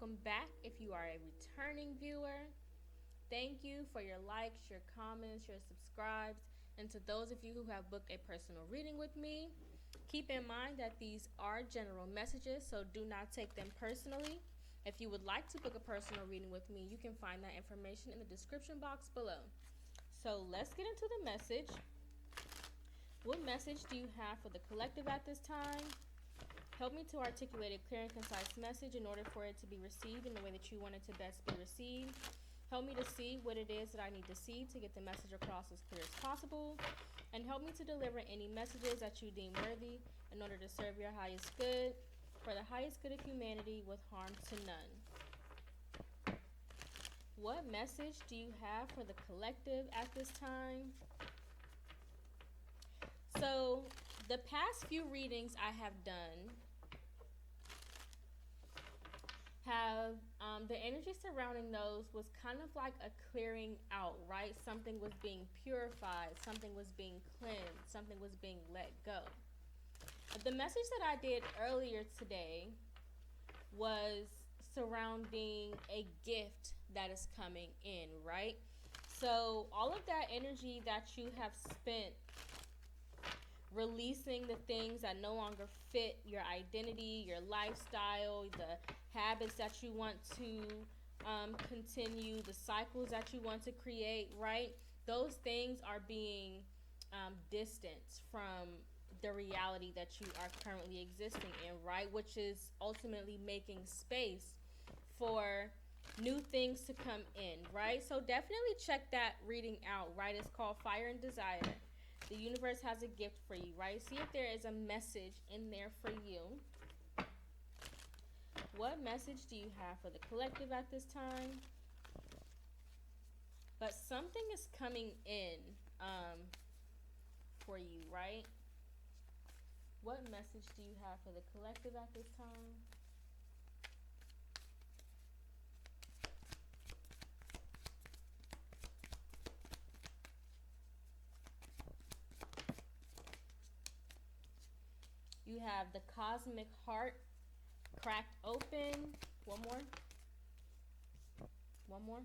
welcome back if you are a returning viewer. Thank you for your likes, your comments, your subscribes, and to those of you who have booked a personal reading with me, keep in mind that these are general messages, so do not take them personally. If you would like to book a personal reading with me, you can find that information in the description box below. So let's get into the message. What message do you have for the collective at this time? Help me to articulate a clear and concise message in order for it to be received in the way that you want it to best be received. Help me to see what it is that I need to see to get the message across as clear as possible. And help me to deliver any messages that you deem worthy in order to serve your highest good, for the highest good of humanity with harm to none. What message do you have for the collective at this time? So, the past few readings I have done have the energy surrounding those was kind of like a clearing out, right? Something was being purified, something was being cleansed, something was being let go. The message that I did earlier today was surrounding a gift that is coming in, right? So all of that energy that you have spent releasing the things that no longer fit your identity, your lifestyle, the habits that you want to continue, the cycles that you want to create, right? Those things are being distanced from the reality that you are currently existing in, right? Which is ultimately making space for new things to come in, right? So definitely check that reading out, right? It's called Fire and Desire. The universe has a gift for you, right? See if there is a message in there for you. What message do you have for the collective at this time? But something is coming in for you, right? What message do you have for the collective at this time? You have the cosmic heart cracked open. One more. One more.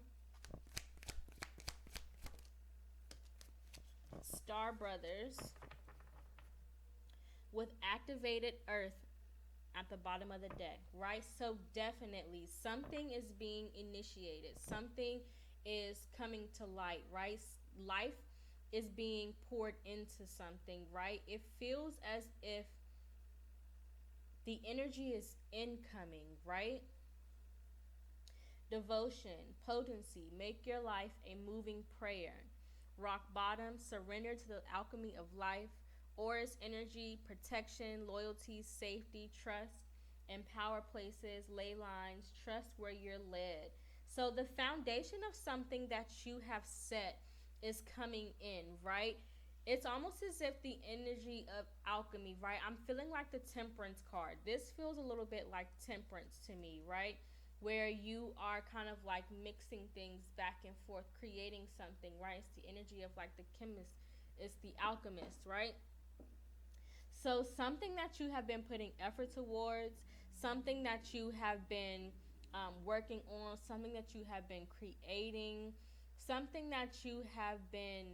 Star Brothers with activated earth at the bottom of the deck, right? So definitely something is being initiated. Something is coming to light, right? Life is being poured into something, right? It feels as if the energy is incoming, right? Devotion, potency, make your life a moving prayer. Rock bottom, surrender to the alchemy of life. Aura's energy, protection, loyalty, safety, trust, empower places, ley lines, trust where you're led. So the foundation of something that you have set is coming in, right? It's almost as if the energy of alchemy, right? I'm feeling like the Temperance card. This feels a little bit like Temperance to me, right? Where you are kind of like mixing things back and forth, creating something, right? It's the energy of like the chemist, it's the alchemist, right? So something that you have been putting effort towards, something that you have been working on, something that you have been creating, something that you have been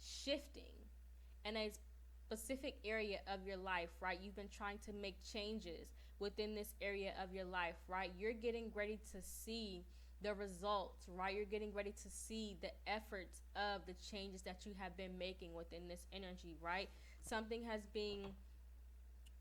shifting in a specific area of your life, right? You've been trying to make changes within this area of your life, right? You're getting ready to see the results, right? You're getting ready to see the efforts of the changes that you have been making within this energy, right? Something has been,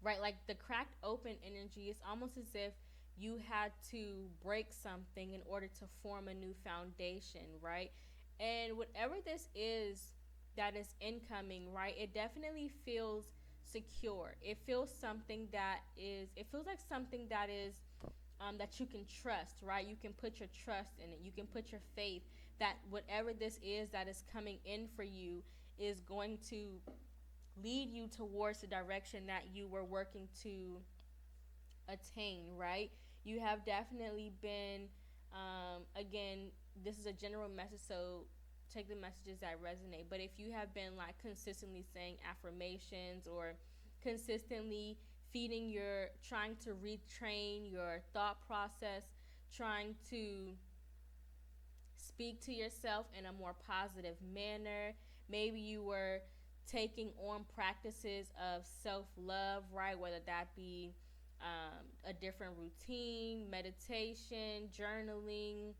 right, like the cracked open energy, it's almost as if you had to break something in order to form a new foundation, right? And whatever this is that is incoming, right, it definitely feels secure. It feels something that is, it feels like something that is that you can trust, right? You can put your trust in it. You can put your faith that whatever this is that is coming in for you is going to lead you towards the direction that you were working to attain, right? You have definitely been, again, this is a general message, so take the messages that resonate. But if you have been like consistently saying affirmations or consistently feeding your, trying to retrain your thought process trying to speak to yourself in a more positive manner. Maybe you were taking on practices of self-love, right? Whether that be a different routine, meditation, journaling,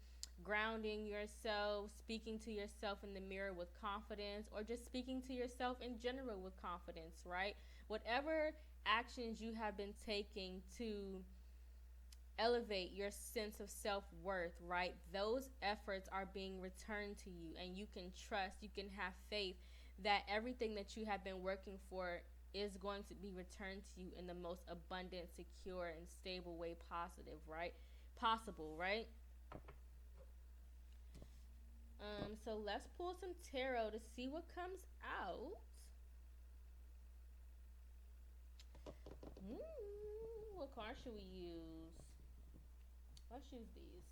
grounding yourself, speaking to yourself in the mirror with confidence, or just speaking to yourself in general with confidence, right? Whatever actions you have been taking to elevate your sense of self-worth, right? Those efforts are being returned to you, and you can trust, you can have faith that everything that you have been working for is going to be returned to you in the most abundant, secure, and stable way possible, right? So let's pull some tarot to see what comes out. What card should we use? Let's use these,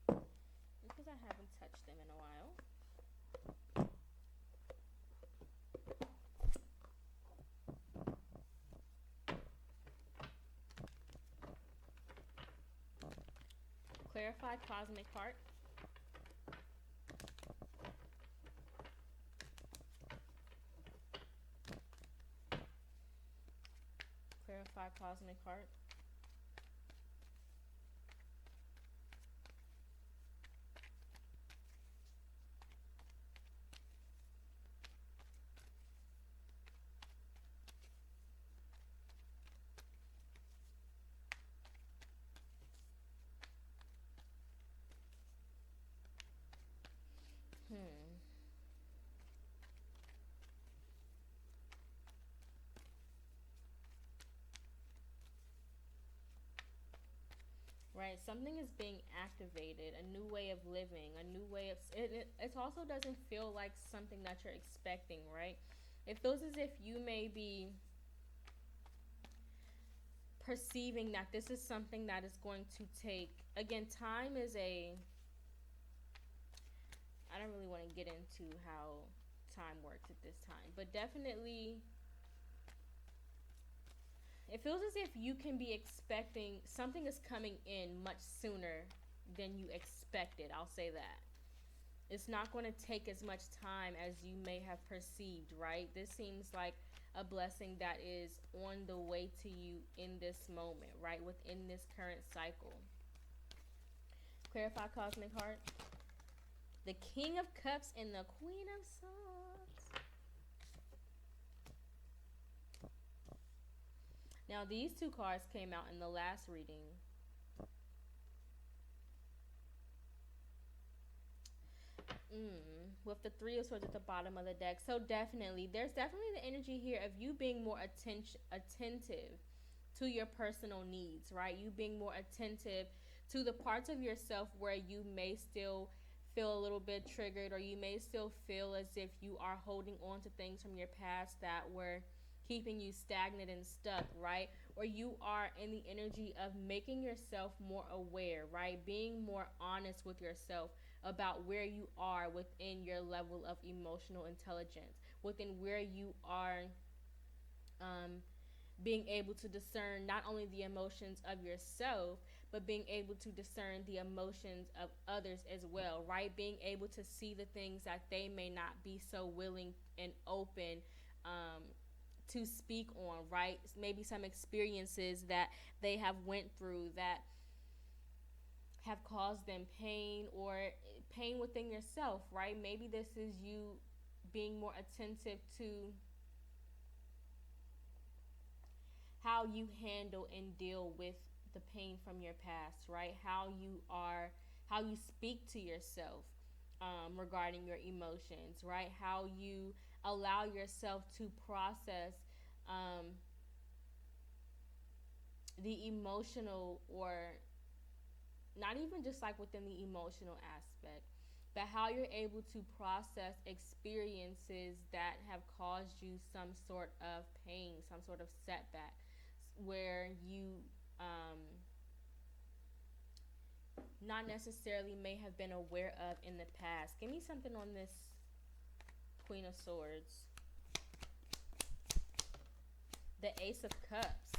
because I haven't touched them in a while. Clarify cosmic heart. Clarify cosmic heart. Right, something is being activated, a new way of living, a new way of it also doesn't feel like something that you're expecting, right? It feels as if you may be perceiving that this is something that is going to take, again, time is I don't really want to get into how time works at this time, but definitely it feels as if you can be expecting something is coming in much sooner than you expected. I'll say that. It's not going to take as much time as you may have perceived, right? This seems like a blessing that is on the way to you in this moment, right? Within this current cycle. Clarify cosmic heart. The King of Cups and the Queen of Swords. Now, these two cards came out in the last reading. With the Three of Swords at the bottom of the deck. So there's definitely the energy here of you being more attentive to your personal needs, right? You being more attentive to the parts of yourself where you may still feel a little bit triggered, or you may still feel as if you are holding on to things from your past that were keeping you stagnant and stuck, right? Or you are in the energy of making yourself more aware, right? Being more honest with yourself about where you are within your level of emotional intelligence, within where you are being able to discern not only the emotions of yourself, but being able to discern the emotions of others as well, right? Being able to see the things that they may not be so willing and open to speak on, right? Maybe some experiences that they have went through that have caused them pain, or pain within yourself, right? Maybe this is you being more attentive to how you handle and deal with the pain from your past, right? How you speak to yourself regarding your emotions, right? How you allow yourself to process the emotional, or not even just like within the emotional aspect, but how you're able to process experiences that have caused you some sort of pain, some sort of setback, where you not necessarily may have been aware of in the past. Give me something on this Queen of Swords. The Ace of Cups.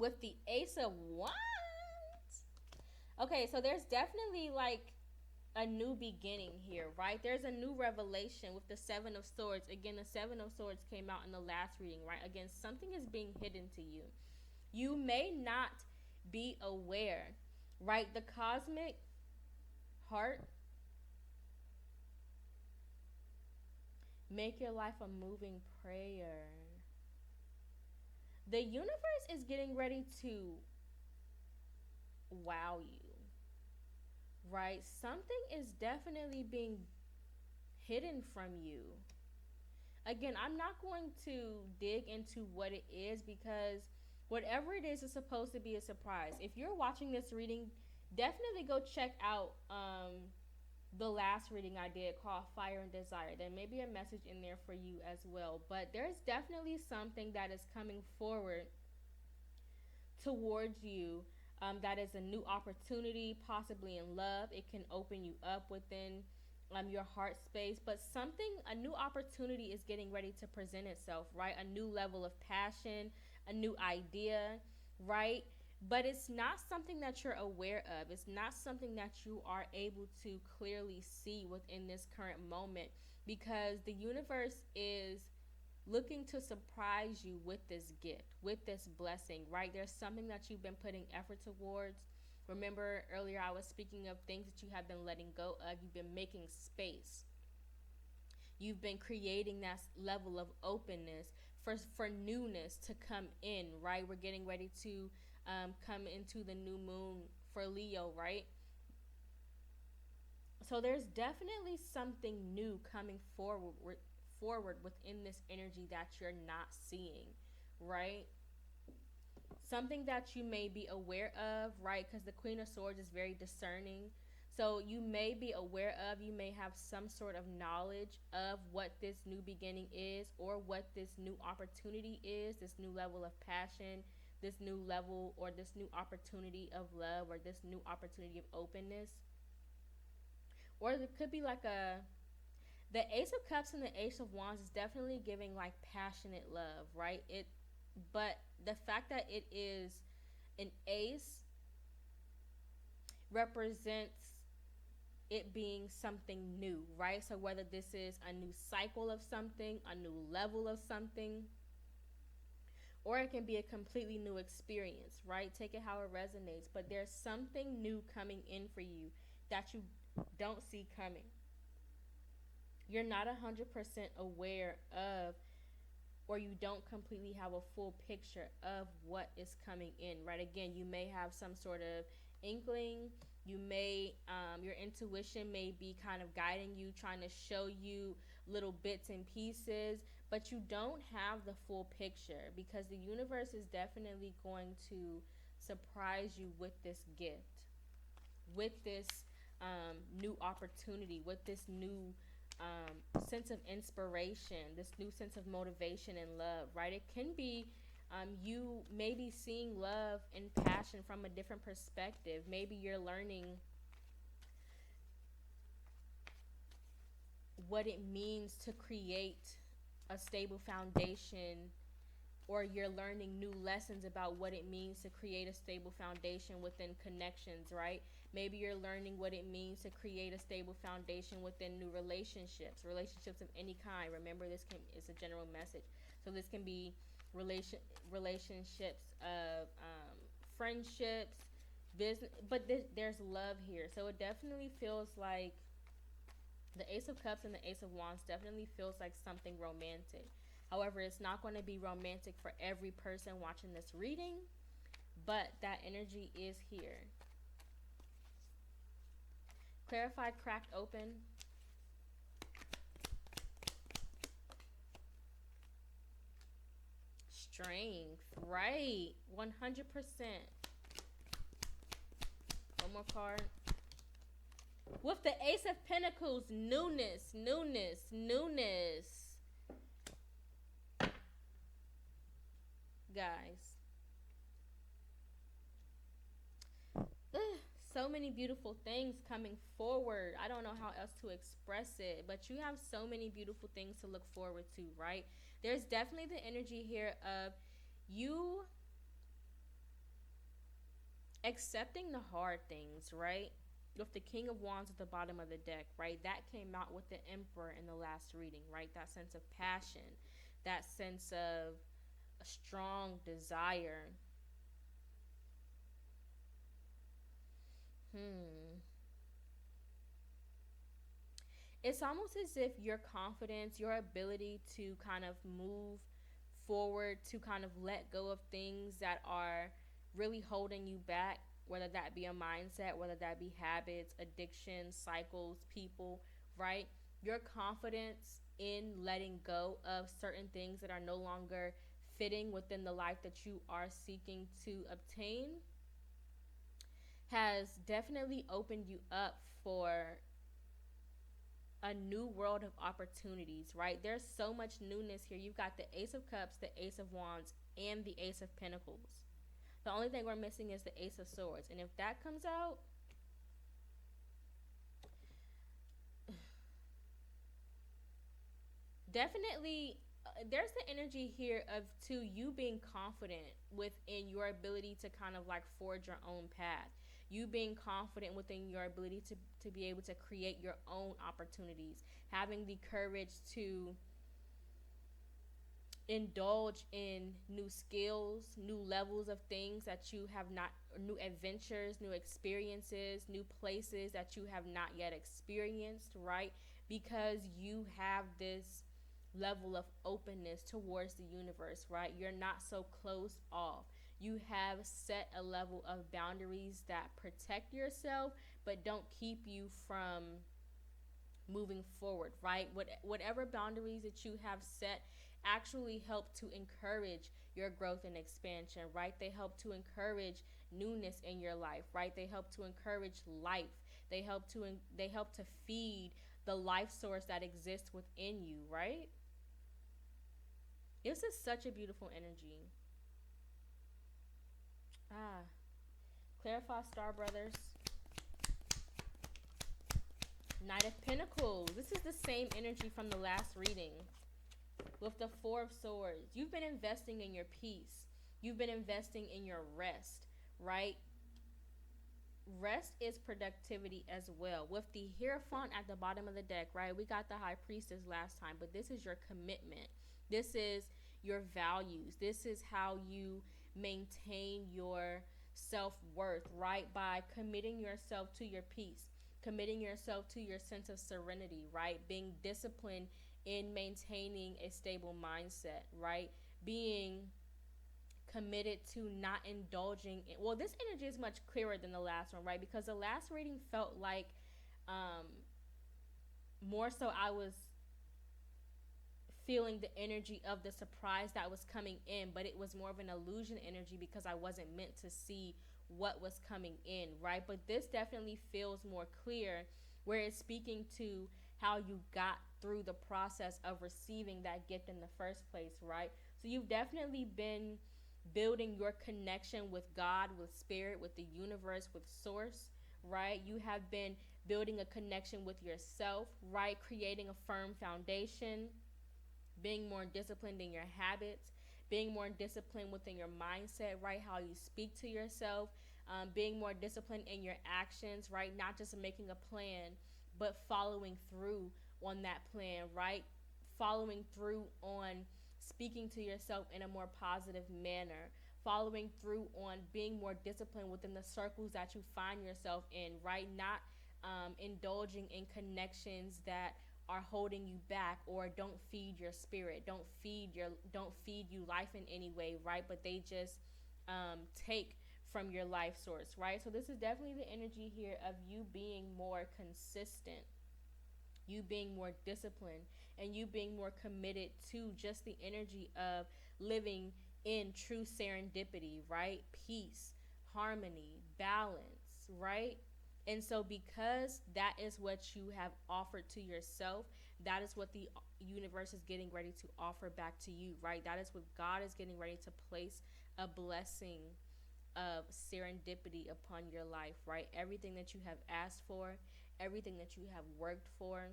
with the Ace of Wands. Okay, so there's definitely like a new beginning here, right? There's a new revelation with the Seven of Swords. Again, the Seven of Swords came out in the last reading, right? Again, something is being hidden to you. You may not be aware, right? The cosmic heart, make your life a moving prayer. The universe is getting ready to wow you, right? Something is definitely being hidden from you. Again, I'm not going to dig into what it is because whatever it is supposed to be a surprise. If you're watching this reading, definitely go check out the last reading I did called Fire and Desire. There may be a message in there for you as well. But there's definitely something that is coming forward towards you that is a new opportunity, possibly in love. It can open you up within your heart space. But a new opportunity is getting ready to present itself, right? A new level of passion, a new idea, right? But it's not something that you're aware of. It's not something that you are able to clearly see within this current moment because the universe is looking to surprise you with this gift, with this blessing, right? There's something that you've been putting effort towards. Remember earlier I was speaking of things that you have been letting go of. You've been making space. You've been creating that level of openness for newness to come in, right? We're getting ready to come into the new moon for Leo, right? So there's definitely something new coming forward within this energy that you're not seeing, right? Something that you may be aware of, right? Because the Queen of Swords is very discerning. So you may be aware of, you may have some sort of knowledge of what this new beginning is or what this new opportunity is, this new level of passion, this new level or this new opportunity of love or this new opportunity of openness. Or it could be like the Ace of Cups and the Ace of Wands is definitely giving like passionate love, right? But the fact that it is an ace represents it being something new, right? So whether this is a new cycle of something, a new level of something, or it can be a completely new experience, right? Take it how it resonates. But there's something new coming in for you that you don't see coming. You're not 100% aware of, or you don't completely have a full picture of what is coming in, right? Again, you may have some sort of inkling. You may, your intuition may be kind of guiding you, trying to show you little bits and pieces, but you don't have the full picture because the universe is definitely going to surprise you with this gift, with this new opportunity, with this new sense of inspiration, this new sense of motivation and love, right? It can be you may be seeing love and passion from a different perspective. Maybe you're learning what it means to create a stable foundation, or you're learning new lessons about what it means to create a stable foundation within connections, right? Maybe you're learning what it means to create a stable foundation within new relationships of any kind. Remember, is a general message. So this can be relationships of friendships, business, but there's love here. So it definitely feels like the Ace of Cups and the Ace of Wands definitely feels like something romantic. However, it's not going to be romantic for every person watching this reading, but that energy is here. Clarified, cracked open. Strength, right? 100%. One more card. With the Ace of Pentacles, newness. Guys. So many beautiful things coming forward. I don't know how else to express it, but you have so many beautiful things to look forward to, right? There's definitely the energy here of you accepting the hard things, right? With the King of Wands at the bottom of the deck, right? That came out with the Emperor in the last reading, right? That sense of passion, that sense of a strong desire. It's almost as if your confidence, your ability to kind of move forward, to kind of let go of things that are really holding you back, whether that be a mindset, whether that be habits, addictions, cycles, people, right? Your confidence in letting go of certain things that are no longer fitting within the life that you are seeking to obtain has definitely opened you up for a new world of opportunities, right? There's so much newness here. You've got the Ace of Cups, the Ace of Wands, and the Ace of Pentacles. The only thing we're missing is the Ace of Swords. And if that comes out, definitely there's the energy here of to you being confident within your ability to kind of like forge your own path, you being confident within your ability to be able to create your own opportunities, having the courage to indulge in new skills, new levels of things that you have not, new adventures, new experiences, new places that you have not yet experienced, right? Because you have this level of openness towards the universe, right? You're not so closed off. You have set a level of boundaries that protect yourself but don't keep you from moving forward, right? Whatever boundaries that you have set actually help to encourage your growth and expansion, right? They help to encourage newness in your life, right? They help to encourage life. They help to feed the life source that exists within you, right? This is such a beautiful energy. Clarify, Star Brothers. Knight of Pentacles. This is the same energy from the last reading with the Four of Swords. You've been investing in your peace. You've been investing in your rest, right? Rest is productivity as well. With the Hierophant at the bottom of the deck, right? We got the High Priestess last time, but this is your commitment. This is your values. This is how you maintain your self-worth, right? By committing yourself to your peace, committing yourself to your sense of serenity, right? Being disciplined in maintaining a stable mindset, right? Being committed to not indulging in, well, this energy is much clearer than the last one, right? Because the last reading felt like more so I was feeling the energy of the surprise that was coming in, but it was more of an illusion energy because I wasn't meant to see what was coming in, right? But this definitely feels more clear, where it's speaking to how you got through the process of receiving that gift in the first place, right? So you've definitely been building your connection with God, with spirit, with the universe, with source, right? You have been building a connection with yourself, right? Creating a firm foundation, being more disciplined in your habits, being more disciplined within your mindset, right? How you speak to yourself, being more disciplined in your actions, right? Not just making a plan, but following through on that plan, right? Following through on speaking to yourself in a more positive manner, following through on being more disciplined within the circles that you find yourself in, right? Not indulging in connections that are holding you back or don't feed your spirit, don't feed you life in any way, right? But they just take from your life source, right? So this is definitely the energy here of you being more consistent, you being more disciplined, and you being more committed to just the energy of living in true serendipity, right? Peace, harmony, balance, right? And so because that is what you have offered to yourself, that is what the universe is getting ready to offer back to you, right? That is what God is getting ready to place a blessing of serendipity upon your life, right? Everything that you have asked for, everything that you have worked for,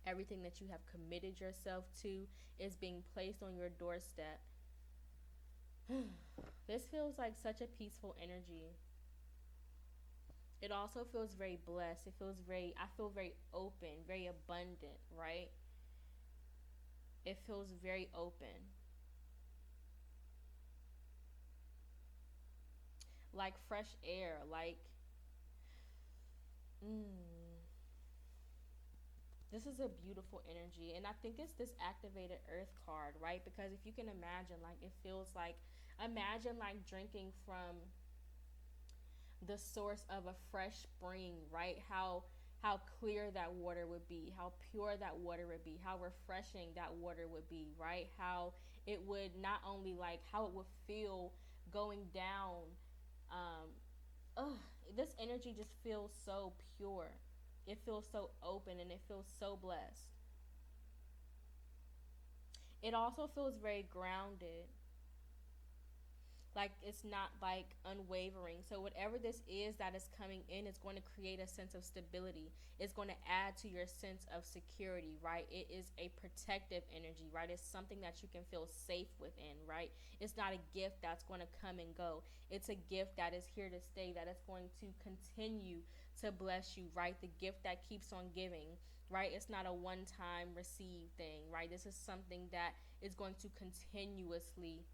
everything that you have committed yourself to is being placed on your doorstep. This feels like such a peaceful energy. It also feels very blessed. I feel very open, very abundant, right? It feels very open. Like fresh air, like, this is a beautiful energy. And I think it's this activated earth card, right? Because if you can imagine, like, it feels like, imagine like drinking from the source of a fresh spring, right? How clear that water would be, how pure that water would be, how refreshing that water would be, right? How it would not only, like, how it would feel going down. Um, ugh, this energy just feels so pure. It feels so open and it feels so blessed. It also feels very grounded. Like, it's not like unwavering. So whatever this is that is coming in is going to create a sense of stability. It's going to add to your sense of security, right? It is a protective energy, right? It's something that you can feel safe within, right? It's not a gift that's going to come and go. It's a gift that is here to stay, that is going to continue to bless you, right? The gift that keeps on giving, right? It's not a one-time receive thing, right? This is something that is going to continuously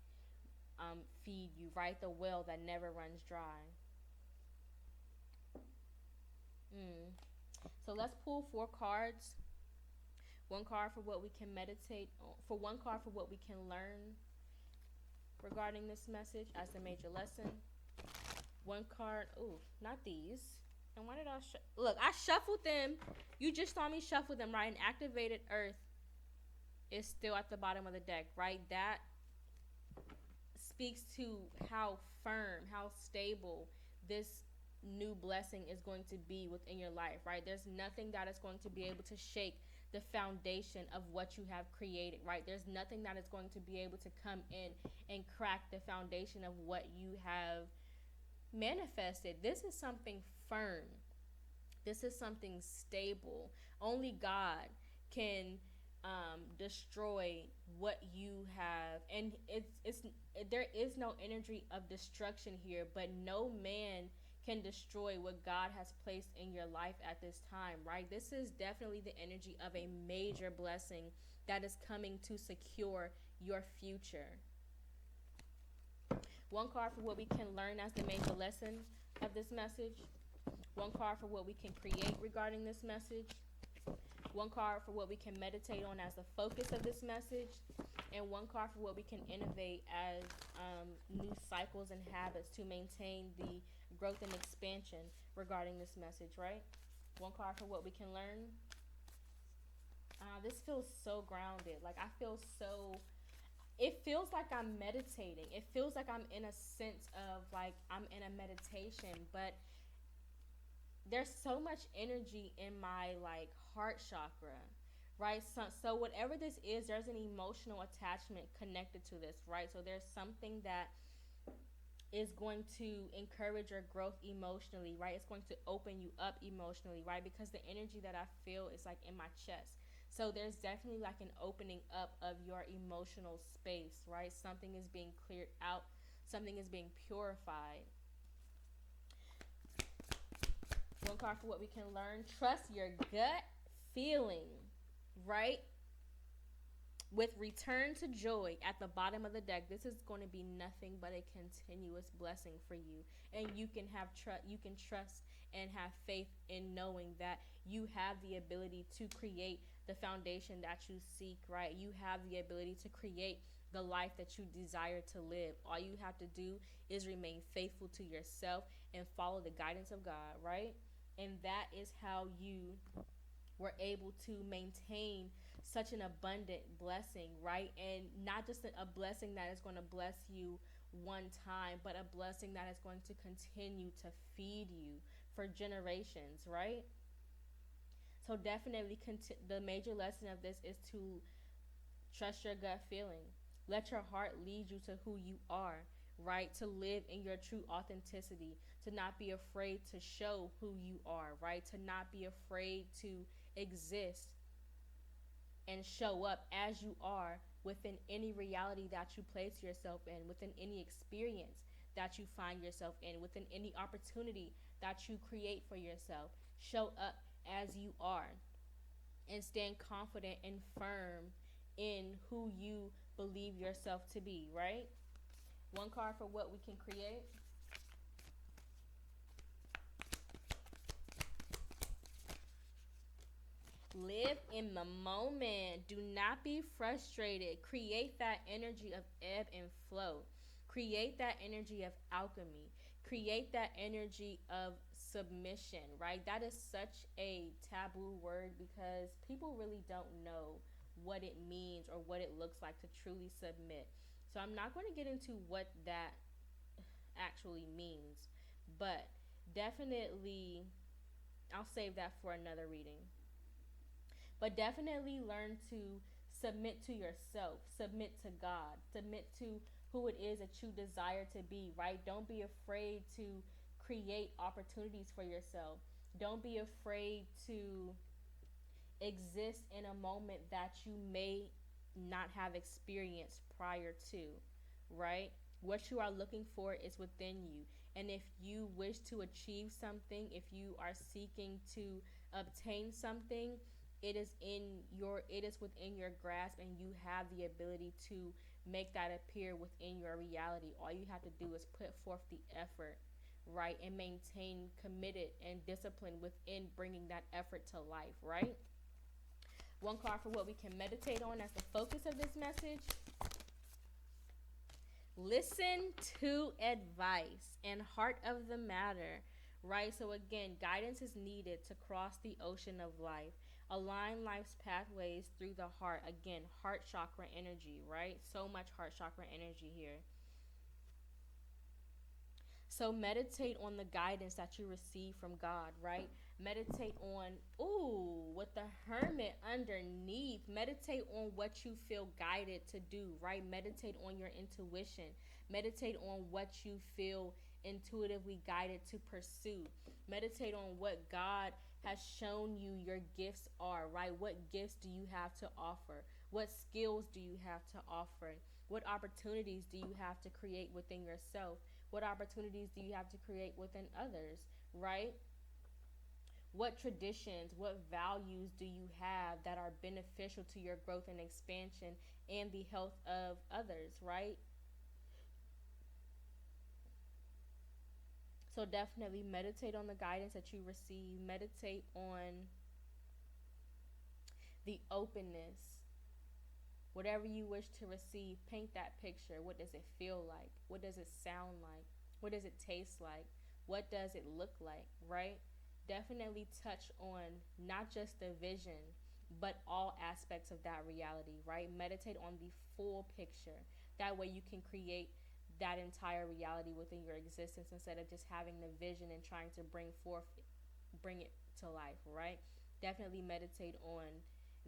feed you, right? The well that never runs dry. So let's pull 4 cards. One card for what we can meditate on, for one card for what we can learn regarding this message as the major lesson. One card, ooh, not these. And why did I look? I shuffled them. You just saw me shuffle them, right? And activated earth is still at the bottom of the deck, right? That speaks to how firm, how stable this new blessing is going to be within your life, right? There's nothing that is going to be able to shake the foundation of what you have created, right? There's nothing that is going to be able to come in and crack the foundation of what you have manifested. This is something firm. This is something stable. Only God can destroy what you have, and it's there is no energy of destruction here, but no man can destroy what God has placed in your life at this time, right? This is definitely the energy of a major blessing that is coming to secure your future. One card for what we can learn as the major lesson of this message. One card for what we can create regarding this message. One card for what we can meditate on as the focus of this message. And one card for what we can innovate as new cycles and habits to maintain the growth and expansion regarding this message, right? One card for what we can learn. This feels so grounded. Like, I feel so... It feels like I'm meditating. It feels like I'm in a sense of, like, I'm in a meditation, but there's so much energy in my, like, heart chakra, right? So whatever this is, there's an emotional attachment connected to this, right? So there's something that is going to encourage your growth emotionally, right? It's going to open you up emotionally, right? Because the energy that I feel is, like, in my chest. So there's definitely, like, an opening up of your emotional space, right? Something is being cleared out. Something is being purified. One card for what we can learn. Trust your gut feeling, right? With return to joy at the bottom of the deck, this is going to be nothing but a continuous blessing for you. And you can have you can trust and have faith in knowing that you have the ability to create the foundation that you seek, right? You have the ability to create the life that you desire to live. All you have to do is remain faithful to yourself and follow the guidance of God, right? And that is how you were able to maintain such an abundant blessing, right? And not just a blessing that is going to bless you one time, but a blessing that is going to continue to feed you for generations, right? So definitely the major lesson of this is to trust your gut feeling. Let your heart lead you to who you are, right? To live in your true authenticity, to not be afraid to show who you are, right? To not be afraid to exist and show up as you are within any reality that you place yourself in, within any experience that you find yourself in, within any opportunity that you create for yourself. Show up as you are and stand confident and firm in who you believe yourself to be, right? One card for what we can create. Live in the moment. Do not be frustrated. Create that energy of ebb and flow. Create that energy of alchemy. Create that energy of submission, right? That is such a taboo word because people really don't know what it means or what it looks like to truly submit. So I'm not going to get into what that actually means, but definitely I'll save that for another reading. But definitely learn to submit to yourself, submit to God, submit to who it is that you desire to be, right? Don't be afraid to create opportunities for yourself. Don't be afraid to exist in a moment that you may not have experienced prior to, right? What you are looking for is within you. And if you wish to achieve something, if you are seeking to obtain something, it is within your grasp, and you have the ability to make that appear within your reality. All you have to do is put forth the effort, right, and maintain committed and discipline within bringing that effort to life, right? One card for what we can meditate on as the focus of this message. Listen to advice and heart of the matter, right? So again, guidance is needed to cross the ocean of life. Align life's pathways through the heart. Again, heart chakra energy, right? So much heart chakra energy here. So meditate on the guidance that you receive from God, right? Meditate on, with the Hermit underneath. Meditate on what you feel guided to do, right? Meditate on your intuition. Meditate on what you feel intuitively guided to pursue. Meditate on what God has shown you your gifts are, right? What gifts do you have to offer? What skills do you have to offer? What opportunities do you have to create within yourself? What opportunities do you have to create within others, right? What traditions, what values do you have that are beneficial to your growth and expansion and the health of others, right? So definitely meditate on the guidance that you receive. Meditate on the openness. Whatever you wish to receive, paint that picture. What does it feel like? What does it sound like? What does it taste like? What does it look like, right? Definitely touch on not just the vision, but all aspects of that reality, right? Meditate on the full picture. That way you can create that entire reality within your existence instead of just having the vision and trying to bring it to life, right? Definitely meditate on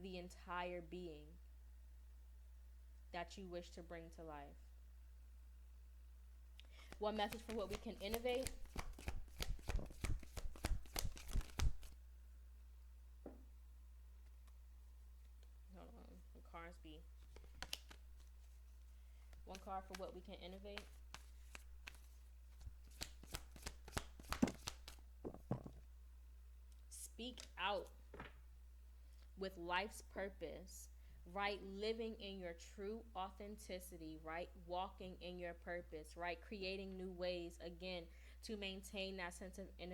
the entire being that you wish to bring to life. One message for what we can innovate. Hold on, the cards be. One card for what we can innovate. Speak out with life's purpose, right? Living in your true authenticity, right? Walking in your purpose, right? Creating new ways, again, to maintain that sense of in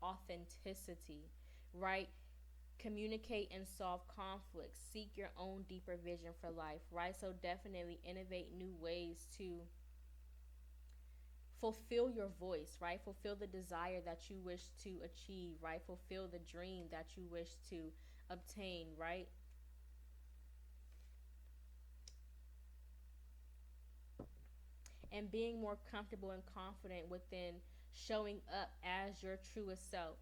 authenticity, right? Communicate and solve conflicts. Seek your own deeper vision for life, right? So definitely innovate new ways to fulfill your voice, right? Fulfill the desire that you wish to achieve, right? Fulfill the dream that you wish to obtain, right? And being more comfortable and confident within showing up as your truest self.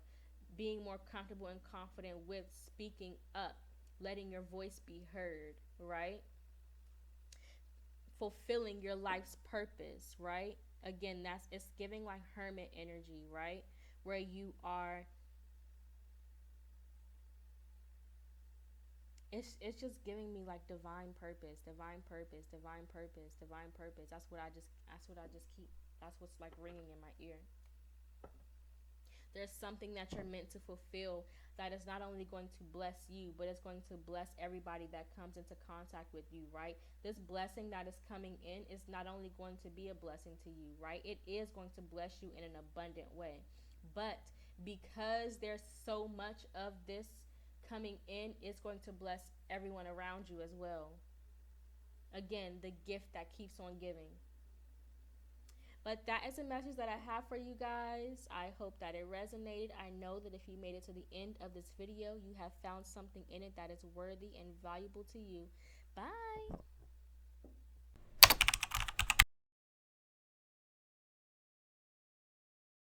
Being more comfortable and confident with speaking up, letting your voice be heard, right? Fulfilling your life's purpose, right? Again, it's giving like hermit energy, right? Where you are It's just giving me like divine purpose, divine purpose, divine purpose, divine purpose. That's what I just keep. That's what's like ringing in my ear. There's something that you're meant to fulfill that is not only going to bless you, but it's going to bless everybody that comes into contact with you, right? This blessing that is coming in is not only going to be a blessing to you, right? It is going to bless you in an abundant way. But because there's so much of this coming in, it's going to bless everyone around you as well. Again, the gift that keeps on giving. But that is a message that I have for you guys. I hope that it resonated. I know that if you made it to the end of this video, you have found something in it that is worthy and valuable to you. Bye.